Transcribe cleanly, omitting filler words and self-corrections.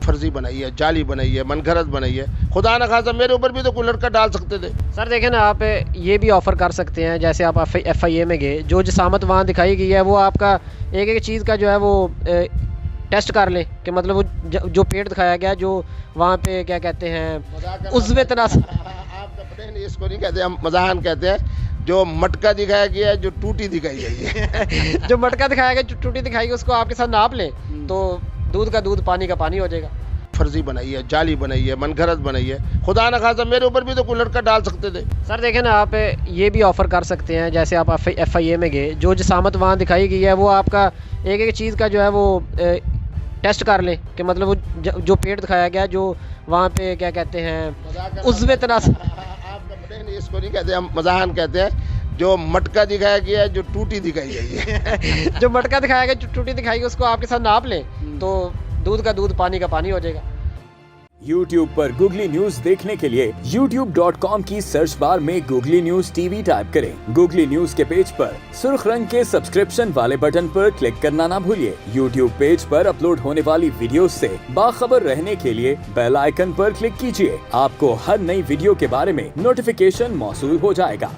फर्जी बनाई है, जाली बनाई है, मनगढ़ंत बनाई है। खुदा न खासा मेरे ऊपर भी तो कोई लड़का डाल सकते थे। सर देखें ना, आप ये भी ऑफ़र कर सकते हैं, जैसे आप FIA में गए, जो जसामत वहाँ दिखाई गई है वो आपका एक एक चीज़ का जो है वो टेस्ट कर लें कि मतलब वो जो पेट दिखाया गया, जो वहाँ पे क्या कहते हैं उज़्वे तनास आपका पता नहीं, इसको नहीं कहते हम, मज़ाहन कहते हैं। जो मटका दिखाया गया है, जो टूटी दिखाई गई है जो मटका दिखाया गया, जो टूटी दिखाई गई, उसको आपके साथ नाप लें तो दूध का दूध, पानी का पानी हो जाएगा। फर्जी बनाई है, जाली बनाई है, मनगढ़ंत बनाई है। खुदा न खासा मेरे ऊपर भी तो कोई लड़का डाल सकते थे। सर देखें ना, आप ये भी ऑफ़र कर सकते हैं, जैसे आप FIA में गए, जो जसामत वहाँ दिखाई गई है वो आपका एक एक चीज़ का जो है वो टेस्ट कर लें कि मतलब वो जो पेट दिखाया गया, जो वहाँ पे क्या कहते हैं उज़्वे तनास आपका पता नहीं, इसको नहीं कहते हम, मज़ाहन कहते हैं। जो मटका दिखाया गया है, जो टूटी दिखाई गई है जो मटका दिखाया गया, जो टूटी दिखाई गई, उसको आपके साथ नाप लें तो दूध का दूध, पानी का पानी हो जाएगा। YouTube पर गूगली न्यूज देखने के लिए youtube.com की सर्च बार में गूगली न्यूज TV टाइप करें। गूगली न्यूज के पेज पर सुर्ख रंग के सब्सक्रिप्शन वाले बटन पर क्लिक करना ना भूलिए। YouTube पेज पर अपलोड होने वाली वीडियोस से बाखबर रहने के लिए बेल आइकन पर क्लिक कीजिए। आपको हर नई वीडियो के बारे में नोटिफिकेशन मौसूल हो जाएगा।